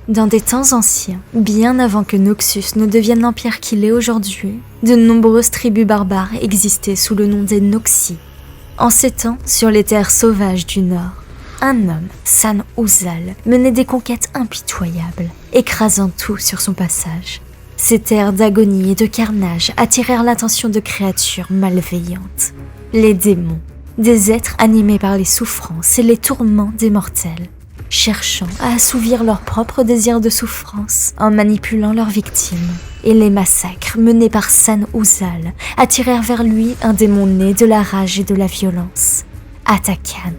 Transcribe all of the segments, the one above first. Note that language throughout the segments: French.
Dans des temps anciens, bien avant que Noxus ne devienne l'empire qu'il est aujourd'hui, de nombreuses tribus barbares existaient sous le nom des Noxi. En ces temps, sur les terres sauvages du Nord, un homme, San Uzal, menait des conquêtes impitoyables, écrasant tout sur son passage. Ces terres d'agonie et de carnage attirèrent l'attention de créatures malveillantes. Les démons, des êtres animés par les souffrances et les tourments des mortels, cherchant à assouvir leurs propres désirs de souffrance en manipulant leurs victimes. Et les massacres menés par San Uzal attirèrent vers lui un démon né de la rage et de la violence, Atakan.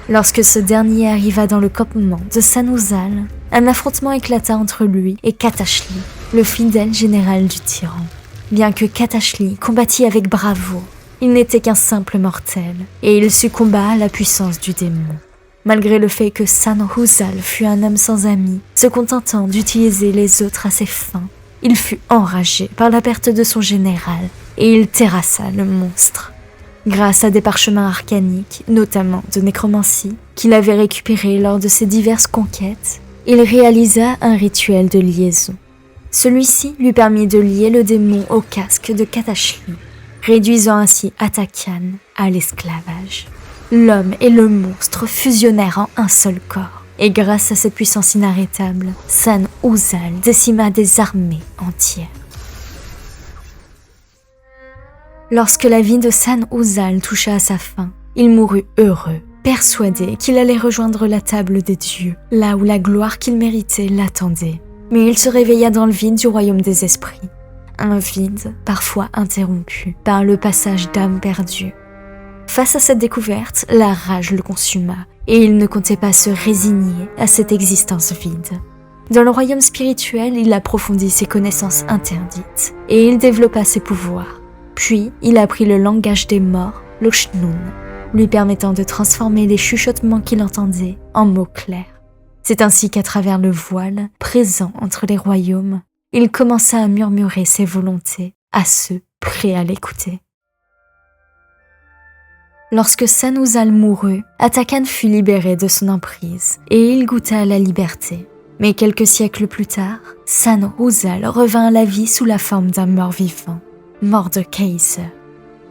Lorsque ce dernier arriva dans le campement de San Uzal, un affrontement éclata entre lui et Katashli, le fidèle général du tyran. Bien que Katashli combattit avec bravoure, il n'était qu'un simple mortel, et il succomba à la puissance du démon. Malgré le fait que San Uzal fut un homme sans amis, se contentant d'utiliser les autres à ses fins, il fut enragé par la perte de son général, et il terrassa le monstre. Grâce à des parchemins arcaniques, notamment de nécromancie, qu'il avait récupérés lors de ses diverses conquêtes, il réalisa un rituel de liaison. Celui-ci lui permit de lier le démon au casque de Katashli, réduisant ainsi Atakan à l'esclavage. L'homme et le monstre fusionnèrent en un seul corps, et grâce à cette puissance inarrêtable, San Uzal décima des armées entières. Lorsque la vie de San Uzal toucha à sa fin, il mourut heureux, persuadé qu'il allait rejoindre la table des dieux, là où la gloire qu'il méritait l'attendait. Mais il se réveilla dans le vide du royaume des esprits, un vide parfois interrompu par le passage d'âmes perdues. Face à cette découverte, la rage le consuma, et il ne comptait pas se résigner à cette existence vide. Dans le royaume spirituel, il approfondit ses connaissances interdites, et il développa ses pouvoirs. Puis, il apprit le langage des morts, l'Oshnun, lui permettant de transformer les chuchotements qu'il entendait en mots clairs. C'est ainsi qu'à travers le voile, présent entre les royaumes, il commença à murmurer ses volontés à ceux prêts à l'écouter. Lorsque San Uzal mourut, Atakan fut libéré de son emprise et il goûta à la liberté. Mais quelques siècles plus tard, San Uzal revint à la vie sous la forme d'un mort-vivant, Mordekaiser.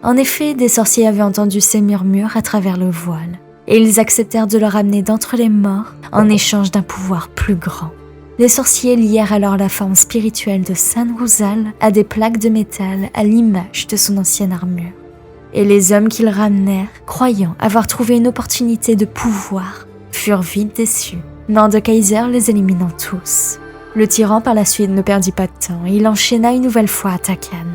En effet, des sorciers avaient entendu ces murmures à travers le voile, et ils acceptèrent de le ramener d'entre les morts en échange d'un pouvoir plus grand. Les sorciers lièrent alors la forme spirituelle de San Uzal à des plaques de métal à l'image de son ancienne armure. Et les hommes qu'ils ramenèrent, croyant avoir trouvé une opportunité de pouvoir, furent vite déçus, Mordekaiser les éliminant tous. Le tyran par la suite ne perdit pas de temps et il enchaîna une nouvelle fois Atakan.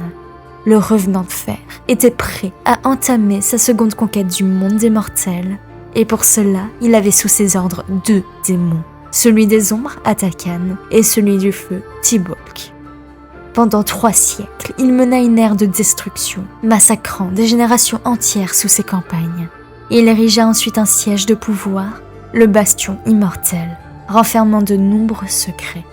Le revenant de fer était prêt à entamer sa seconde conquête du monde des mortels, et pour cela, il avait sous ses ordres 2 démons, celui des ombres, Atakan, et celui du feu, Tibolk. Pendant 3 siècles, il mena une ère de destruction, massacrant des générations entières sous ses campagnes. Il érigea ensuite un siège de pouvoir, le Bastion immortel, renfermant de nombreux secrets.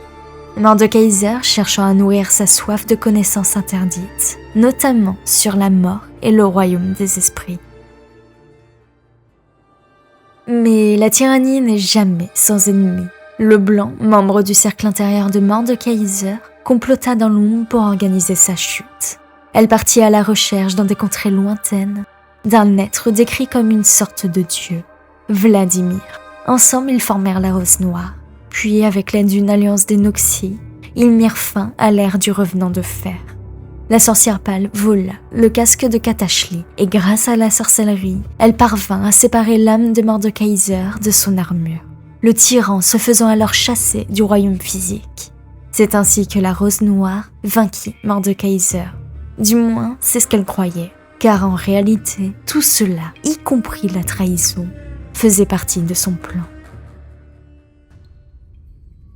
Mordekaiser cherchant à nourrir sa soif de connaissances interdites, notamment sur la mort et le royaume des esprits. Mais la tyrannie n'est jamais sans ennemi. Le Blanc, membre du cercle intérieur de Mordekaiser, complota dans l'ombre pour organiser sa chute. Elle partit à la recherche dans des contrées lointaines d'un être décrit comme une sorte de dieu, Vladimir. Ensemble, ils formèrent la Rose Noire. Puis, avec l'aide d'une alliance des Noxi, ils mirent fin à l'ère du revenant de fer. La sorcière pâle vola le casque de Katashli et grâce à la sorcellerie, elle parvint à séparer l'âme de Mordekaiser de son armure, le tyran se faisant alors chasser du royaume physique. C'est ainsi que la Rose Noire vainquit Mordekaiser. Du moins, c'est ce qu'elle croyait, car en réalité, tout cela, y compris la trahison, faisait partie de son plan.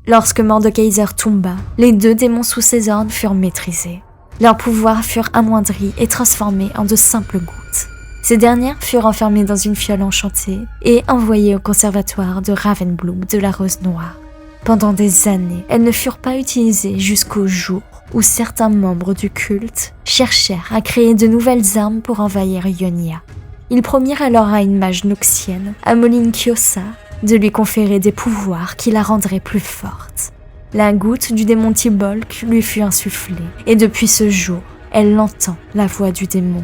Lorsque Mordekaiser tomba, les 2 démons sous ses ordres furent maîtrisés. Leurs pouvoirs furent amoindris et transformés en de simples gouttes. Ces dernières furent enfermées dans une fiole enchantée et envoyées au conservatoire de Ravenbloom de la Rose Noire. Pendant des années, elles ne furent pas utilisées jusqu'au jour où certains membres du culte cherchèrent à créer de nouvelles armes pour envahir Ionia. Ils promirent alors à une mage noxienne, Amolin Kiosa, de lui conférer des pouvoirs qui la rendraient plus forte. La goutte du démon Tibolk lui fut insufflée, et depuis ce jour, elle entend la voix du démon.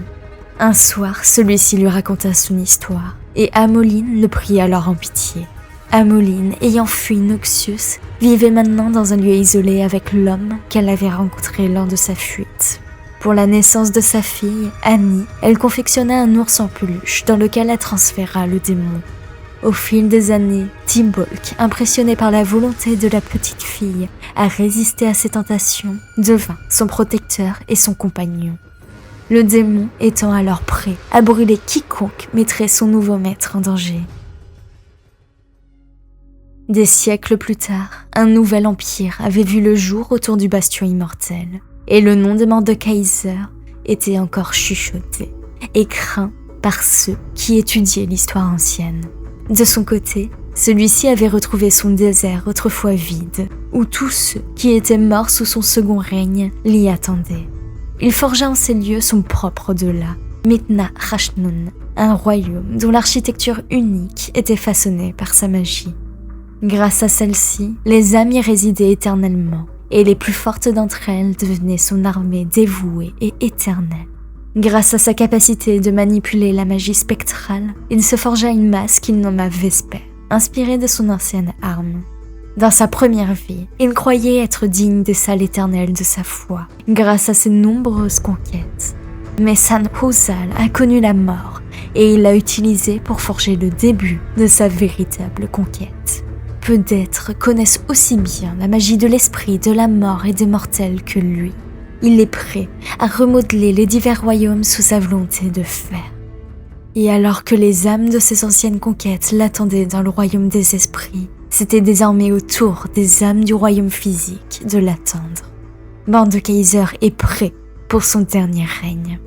Un soir, celui-ci lui raconta son histoire, et Amoline le prit alors en pitié. Amoline, ayant fui Noxius, vivait maintenant dans un lieu isolé avec l'homme qu'elle avait rencontré lors de sa fuite. Pour la naissance de sa fille, Annie, elle confectionna un ours en peluche dans lequel elle transféra le démon. Au fil des années, Tibolk, impressionné par la volonté de la petite fille à résister à ses tentations, devint son protecteur et son compagnon. Le démon étant alors prêt à brûler quiconque mettrait son nouveau maître en danger. Des siècles plus tard, un nouvel empire avait vu le jour autour du bastion immortel, et le nom de Mordekaiser était encore chuchoté et craint par ceux qui étudiaient l'histoire ancienne. De son côté, celui-ci avait retrouvé son désert autrefois vide, où tous ceux qui étaient morts sous son second règne l'y attendaient. Il forgea en ces lieux son propre au-delà, Mitna Rashnun, un royaume dont l'architecture unique était façonnée par sa magie. Grâce à celle-ci, les âmes y résidaient éternellement, et les plus fortes d'entre elles devenaient son armée dévouée et éternelle. Grâce à sa capacité de manipuler la magie spectrale, il se forgea une masse qu'il nomma Vesper, inspirée de son ancienne arme. Dans sa première vie, il croyait être digne des salles éternelles de sa foi, grâce à ses nombreuses conquêtes. Mais Sanhuzal a connu la mort, et il l'a utilisée pour forger le début de sa véritable conquête. Peu d'êtres connaissent aussi bien la magie de l'esprit, de la mort et des mortels que lui. Il est prêt à remodeler les divers royaumes sous sa volonté de fer. Et alors que les âmes de ses anciennes conquêtes l'attendaient dans le royaume des esprits, c'était désormais au tour des âmes du royaume physique de l'attendre. Mordekaiser est prêt pour son dernier règne.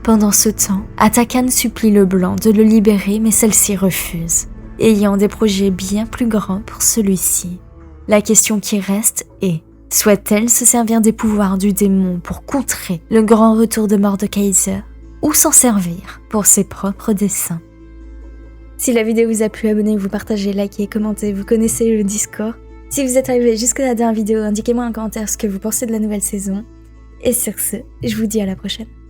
Pendant ce temps, Atakan supplie le blanc de le libérer, mais celle-ci refuse, ayant des projets bien plus grands pour celui-ci. La question qui reste est: souhaite-t-elle se servir des pouvoirs du démon pour contrer le grand retour de Mordekaiser, ou s'en servir pour ses propres desseins? Si la vidéo vous a plu, abonnez-vous, partagez, likez, commentez, vous connaissez le Discord. Si vous êtes arrivé jusque là dans la vidéo, indiquez-moi en commentaire ce que vous pensez de la nouvelle saison. Et sur ce, je vous dis à la prochaine.